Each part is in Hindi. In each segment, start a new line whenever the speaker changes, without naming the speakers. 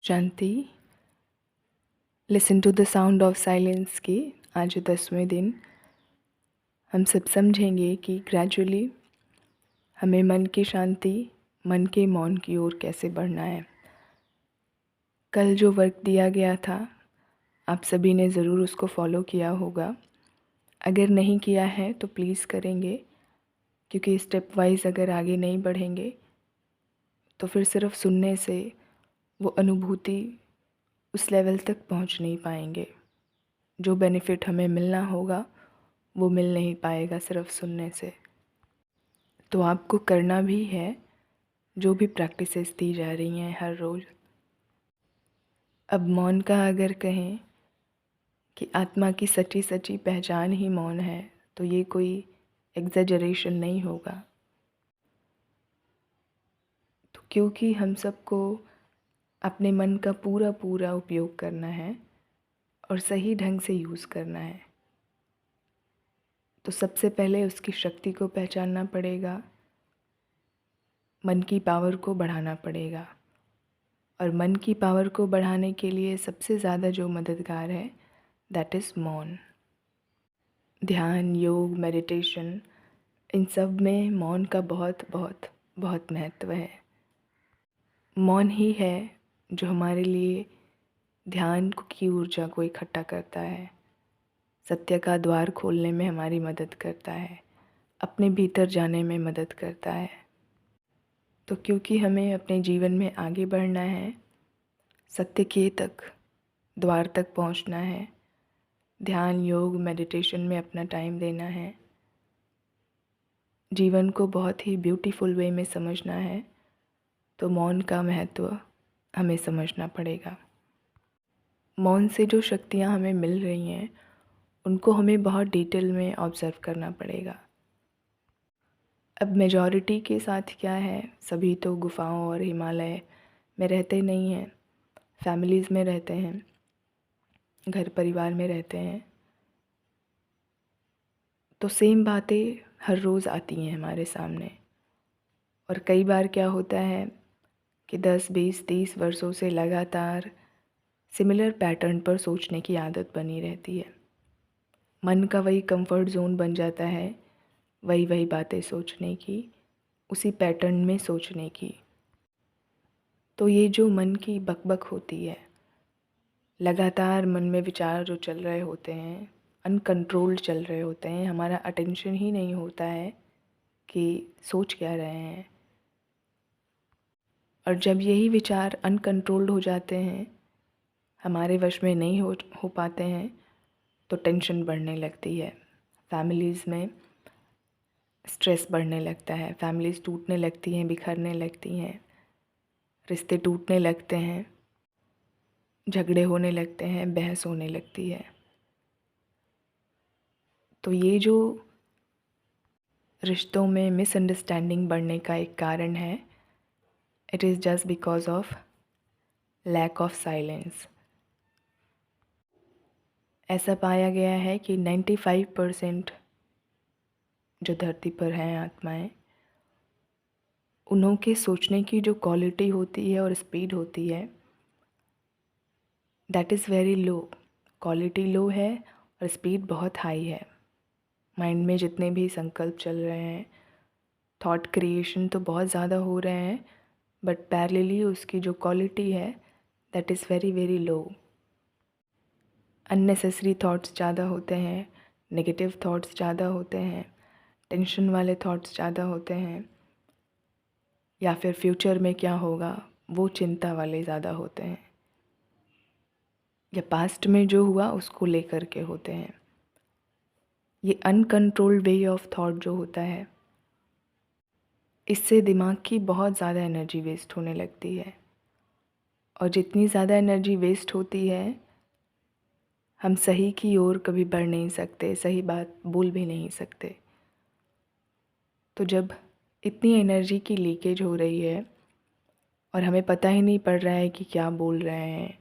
Shanti. Listen to the sound of silence की आज 10वें दिन हम सब समझेंगे कि ग्रेजुअली हमें मन की शांति, मन के मौन की ओर कैसे बढ़ना है। कल जो वर्क दिया गया था आप सभी ने ज़रूर उसको फॉलो किया होगा। अगर नहीं किया है तो प्लीज़ करेंगे, क्योंकि स्टेप वाइज अगर आगे नहीं बढ़ेंगे तो फिर सिर्फ सुनने से वो अनुभूति उस लेवल तक पहुंच नहीं पाएंगे। जो बेनिफिट हमें मिलना होगा वो मिल नहीं पाएगा सिर्फ सुनने से। तो आपको करना भी है जो भी प्रैक्टिसेस दी जा रही हैं हर रोज़। अब मौन का अगर कहें कि आत्मा की सच्ची सच्ची पहचान ही मौन है, तो ये कोई एग्ज़ैजरेशन नहीं होगा। तो क्योंकि हम सबको अपने मन का पूरा पूरा उपयोग करना है और सही ढंग से यूज़ करना है, तो सबसे पहले उसकी शक्ति को पहचानना पड़ेगा, मन की पावर को बढ़ाना पड़ेगा। और मन की पावर को बढ़ाने के लिए सबसे ज़्यादा जो मददगार है दैट इज़ मौन। ध्यान, योग, मेडिटेशन, इन सब में मौन का बहुत बहुत बहुत महत्व है। मौन ही है जो हमारे लिए ध्यान की ऊर्जा को इकट्ठा करता है, सत्य का द्वार खोलने में हमारी मदद करता है, अपने भीतर जाने में मदद करता है। तो क्योंकि हमें अपने जीवन में आगे बढ़ना है, सत्य के द्वार तक पहुंचना है, ध्यान, योग, मेडिटेशन में अपना टाइम देना है, जीवन को बहुत ही ब्यूटीफुल वे में समझना है, तो मौन का महत्व हमें समझना पड़ेगा। मौन से जो शक्तियाँ हमें मिल रही हैं उनको हमें बहुत डिटेल में ऑब्ज़र्व करना पड़ेगा। अब मेजॉरिटी के साथ क्या है, सभी तो गुफाओं और हिमालय में रहते नहीं हैं, फैमिलीज़ में रहते हैं, घर परिवार में रहते हैं। तो सेम बातें हर रोज़ आती हैं हमारे सामने। और कई बार क्या होता है कि 10, 20, 30 वर्षों से लगातार सिमिलर पैटर्न पर सोचने की आदत बनी रहती है। मन का वही कंफर्ट जोन बन जाता है, वही वही बातें सोचने की, उसी पैटर्न में सोचने की। तो ये जो मन की बकबक होती है, लगातार मन में विचार जो चल रहे होते हैं, अनकंट्रोल्ड चल रहे होते हैं, हमारा अटेंशन ही नहीं होता है कि सोच क्या रहे हैं। और जब यही विचार अनकंट्रोल्ड हो जाते हैं, हमारे वश में नहीं हो पाते हैं, तो टेंशन बढ़ने लगती है। फैमिलीज़ में स्ट्रेस बढ़ने लगता है, फैमिलीज़ टूटने लगती हैं, बिखरने लगती हैं, रिश्ते टूटने लगते हैं, झगड़े होने लगते हैं, बहस होने लगती है। तो ये जो रिश्तों में मिसअंडरस्टैंडिंग बढ़ने का एक कारण है, it is just because of lack of silence. ऐसा पाया गया है कि 95% जो धरती पर हैं आत्माएं, उन्हों के सोचने की जो क्वालिटी होती है और स्पीड होती है that is very low. Quality लो है और स्पीड बहुत हाई है। माइंड में जितने भी संकल्प चल रहे हैं, थॉट क्रिएशन तो बहुत ज़्यादा हो रहे हैं, बट पैरेलली उसकी जो क्वालिटी है that is very very low. Unnecessary thoughts ज़्यादा होते हैं, नेगेटिव थॉट्स ज़्यादा होते हैं, टेंशन वाले थॉट्स ज़्यादा होते हैं, या फिर फ्यूचर में क्या होगा वो चिंता वाले ज़्यादा होते हैं, या पास्ट में जो हुआ उसको लेकर के होते हैं। ये अनकंट्रोल्ड वे ऑफ थॉट जो होता है, इससे दिमाग की बहुत ज़्यादा एनर्जी वेस्ट होने लगती है। और जितनी ज़्यादा एनर्जी वेस्ट होती है, हम सही की ओर कभी बढ़ नहीं सकते, सही बात बोल भी नहीं सकते। तो जब इतनी एनर्जी की लीकेज हो रही है और हमें पता ही नहीं पड़ रहा है कि क्या बोल रहे हैं,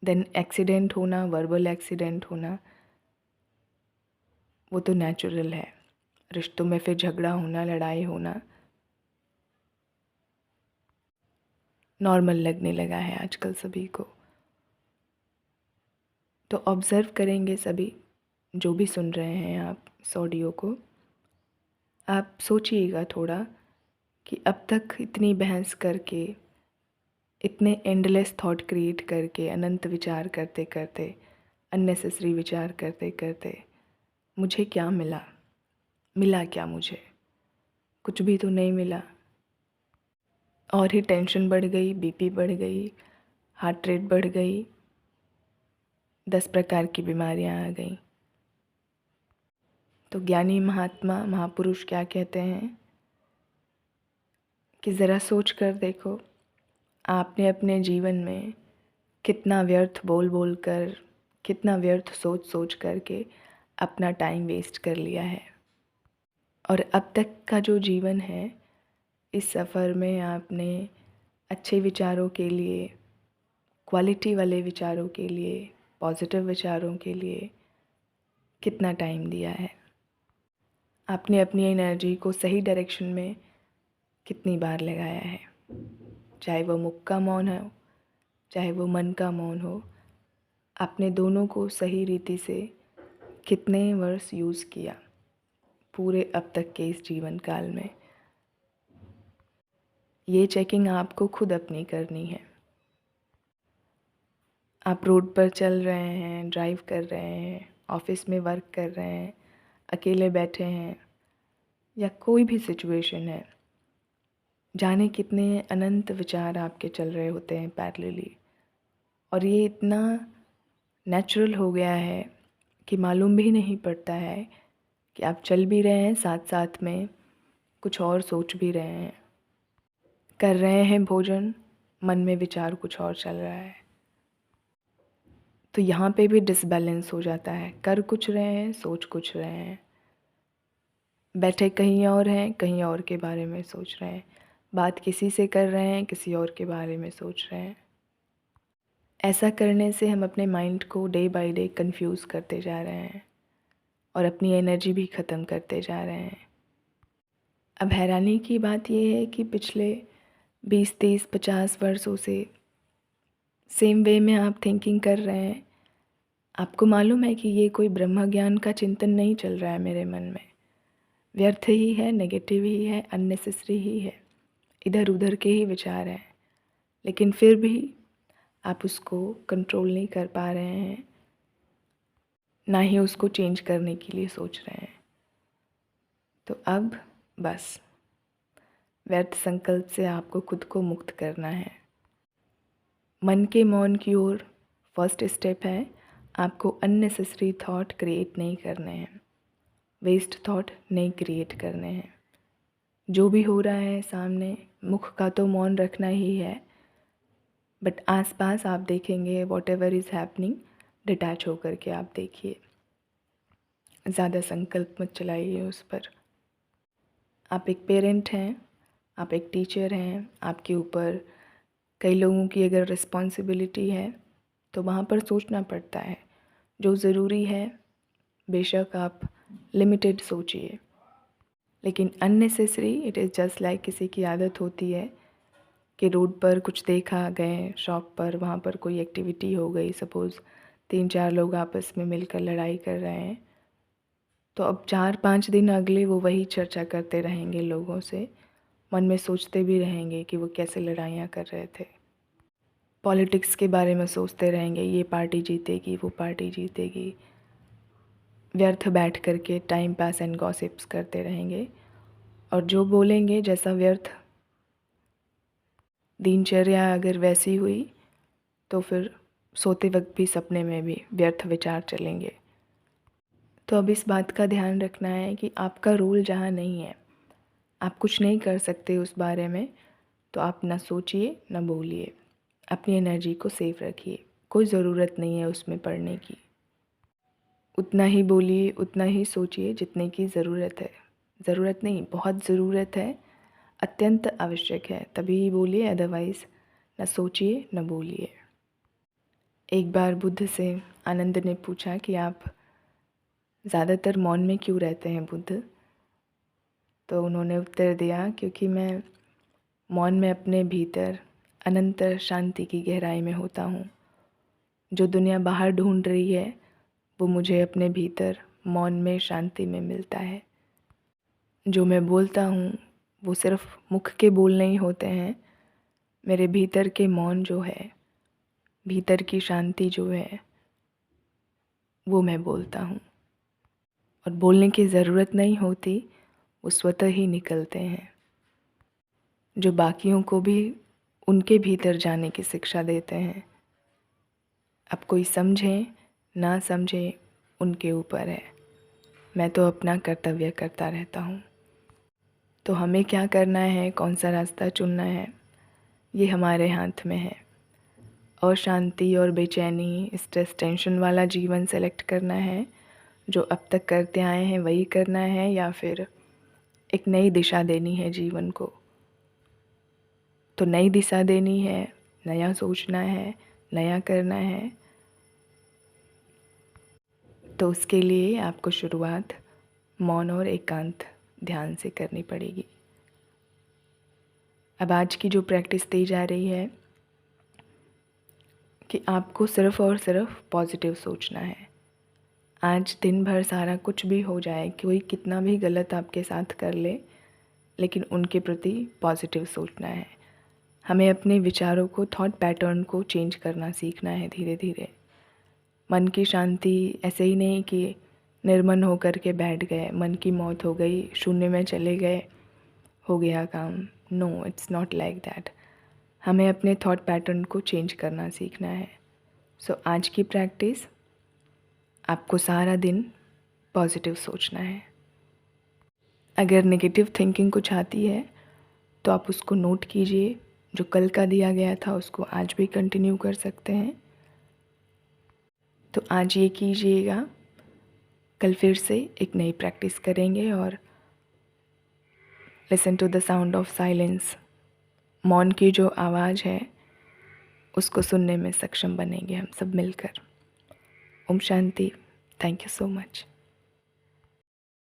देन एक्सीडेंट होना, वर्बल एक्सीडेंट होना, वो तो नेचुरल है। रिश्तों में फिर झगड़ा होना, लड़ाई होना, नॉर्मल लगने लगा है आजकल सभी को। तो ऑब्ज़र्व करेंगे सभी जो भी सुन रहे हैं आप इस ऑडियो को। आप सोचिएगा थोड़ा कि अब तक इतनी बहस करके, इतने एंडलेस थॉट क्रिएट करके, अनंत विचार करते करते, अननेसेसरी विचार करते करते मुझे क्या मिला? मिला क्या मुझे? कुछ भी तो नहीं मिला। और ही टेंशन बढ़ गई, बीपी बढ़ गई, हार्ट रेट बढ़ गई, 10 प्रकार की बीमारियां आ गईं। तो ज्ञानी महात्मा महापुरुष क्या कहते हैं कि ज़रा सोच कर देखो, आपने अपने जीवन में कितना व्यर्थ बोल बोल कर, कितना व्यर्थ सोच सोच करके अपना टाइम वेस्ट कर लिया है। और अब तक का जो जीवन है, इस सफ़र में आपने अच्छे विचारों के लिए, क्वालिटी वाले विचारों के लिए, पॉजिटिव विचारों के लिए कितना टाइम दिया है? आपने अपनी एनर्जी को सही डायरेक्शन में कितनी बार लगाया है? चाहे वो मुख का मौन हो, चाहे वो मन का मौन हो, आपने दोनों को सही रीति से कितने वर्ष यूज़ किया पूरे अब तक के इस जीवन काल में? ये चेकिंग आपको खुद अपनी करनी है। आप रोड पर चल रहे हैं, ड्राइव कर रहे हैं, ऑफिस में वर्क कर रहे हैं, अकेले बैठे हैं, या कोई भी सिचुएशन है, जाने कितने अनंत विचार आपके चल रहे होते हैं पैरेलली। और ये इतना नेचुरल हो गया है कि मालूम भी नहीं पड़ता है कि आप चल भी रहे हैं, साथ साथ में कुछ और सोच भी रहे हैं। कर रहे हैं भोजन, मन में विचार कुछ और चल रहा है। तो यहाँ पे भी डिसबैलेंस हो जाता है। कर कुछ रहे हैं, सोच कुछ रहे हैं, बैठे कहीं और हैं, कहीं और के बारे में सोच रहे हैं, बात किसी से कर रहे हैं, किसी और के बारे में सोच रहे हैं। ऐसा करने से हम अपने माइंड को डे बाय डे कंफ्यूज करते जा रहे हैं और अपनी एनर्जी भी ख़त्म करते जा रहे हैं। अब हैरानी की बात यह है कि पिछले 20, 30, 50 वर्षों से सेम वे में आप थिंकिंग कर रहे हैं। आपको मालूम है कि ये कोई ब्रह्म ज्ञान का चिंतन नहीं चल रहा है मेरे मन में। व्यर्थ ही है, नेगेटिव ही है, अननेसेसरी ही है, इधर उधर के ही विचार हैं। लेकिन फिर भी आप उसको कंट्रोल नहीं कर पा रहे हैं, ना ही उसको चेंज करने के लिए सोच रहे हैं। तो अब बस व्यर्थ संकल्प से आपको खुद को मुक्त करना है। मन के मौन की ओर फर्स्ट स्टेप है, आपको अननेसेसरी थॉट क्रिएट नहीं करने हैं, वेस्ट थॉट नहीं क्रिएट करने हैं। जो भी हो रहा है सामने, मुख का तो मौन रखना ही है, बट आसपास आप देखेंगे what ever is happening, detach होकर के आप देखिए। ज़्यादा संकल्प मत चलाइए उस पर। आप एक पेरेंट हैं, आप एक टीचर हैं, आपके ऊपर कई लोगों की अगर रिस्पॉन्सिबिलिटी है तो वहाँ पर सोचना पड़ता है। जो ज़रूरी है बेशक आप लिमिटेड सोचिए, लेकिन unnecessary it is just like किसी की आदत होती है कि रोड पर कुछ देखा, गए शॉप पर, वहाँ पर कोई एक्टिविटी हो गई, सपोज़ 3-4 लोग आपस में मिलकर लड़ाई कर रहे हैं, तो अब 4-5 दिन अगले वो वही चर्चा करते रहेंगे लोगों से, मन में सोचते भी रहेंगे कि वो कैसे लड़ाइयाँ कर रहे थे। पॉलिटिक्स के बारे में सोचते रहेंगे, ये पार्टी जीतेगी, वो पार्टी जीतेगी। व्यर्थ बैठ करके टाइम पास एंड गॉसिप्स करते रहेंगे, और जो बोलेंगे जैसा व्यर्थ दिनचर्या अगर वैसी हुई तो फिर सोते वक्त भी सपने में भी व्यर्थ विचार चलेंगे। तो अब इस बात का ध्यान रखना है कि आपका रोल जहाँ नहीं है, आप कुछ नहीं कर सकते उस बारे में, तो आप ना सोचिए ना बोलिए, अपनी एनर्जी को सेफ रखिए। कोई ज़रूरत नहीं है उसमें पड़ने की। उतना ही बोलिए, उतना ही सोचिए जितने की ज़रूरत है। ज़रूरत नहीं, बहुत ज़रूरत है, अत्यंत आवश्यक है, तभी ही बोलिए, अदरवाइज़ ना सोचिए ना बोलिए। एक बार बुद्ध से आनंद ने पूछा कि आप ज़्यादातर मौन में क्यों रहते हैं बुद्ध? तो उन्होंने उत्तर दिया, क्योंकि मैं मौन में अपने भीतर अनंत शांति की गहराई में होता हूँ। जो दुनिया बाहर ढूंढ रही है वो मुझे अपने भीतर मौन में शांति में मिलता है। जो मैं बोलता हूँ वो सिर्फ मुख के बोल नहीं होते हैं, मेरे भीतर के मौन जो है, भीतर की शांति जो है, वो मैं बोलता हूँ। और बोलने की ज़रूरत नहीं होती, वो स्वतः ही निकलते हैं, जो बाकियों को भी उनके भीतर जाने की शिक्षा देते हैं। अब कोई समझे ना समझे उनके ऊपर है, मैं तो अपना कर्तव्य करता रहता हूँ। तो हमें क्या करना है, कौन सा रास्ता चुनना है, ये हमारे हाथ में है। अशांति और बेचैनी, स्ट्रेस, टेंशन वाला जीवन सेलेक्ट करना है, जो अब तक करते आए हैं वही करना है, या फिर एक नई दिशा देनी है जीवन को। तो नई दिशा देनी है, नया सोचना है, नया करना है, तो उसके लिए आपको शुरुआत मौन और एकांत ध्यान से करनी पड़ेगी। अब आज की जो प्रैक्टिस दी जा रही है कि आपको सिर्फ़ और सिर्फ पॉजिटिव सोचना है। आज दिन भर सारा कुछ भी हो जाए, कोई कितना भी गलत आपके साथ कर ले, लेकिन उनके प्रति पॉजिटिव सोचना है। हमें अपने विचारों को, थॉट पैटर्न को चेंज करना सीखना है धीरे धीरे। मन की शांति ऐसे ही नहीं कि निर्मन होकर के बैठ गए, मन की मौत हो गई, शून्य में चले गए, हो गया काम। No, it's not like that. हमें अपने थॉट पैटर्न को चेंज करना सीखना है। सो आज की प्रैक्टिस, आपको सारा दिन पॉजिटिव सोचना है। अगर नेगेटिव थिंकिंग कुछ आती है तो आप उसको नोट कीजिए। जो कल का दिया गया था उसको आज भी कंटिन्यू कर सकते हैं। तो आज ये कीजिएगा, कल फिर से एक नई प्रैक्टिस करेंगे और listen to the sound of silence, मौन की जो आवाज़ है उसको सुनने में सक्षम बनेंगे हम सब मिलकर। ओम शांति। Thank you so much.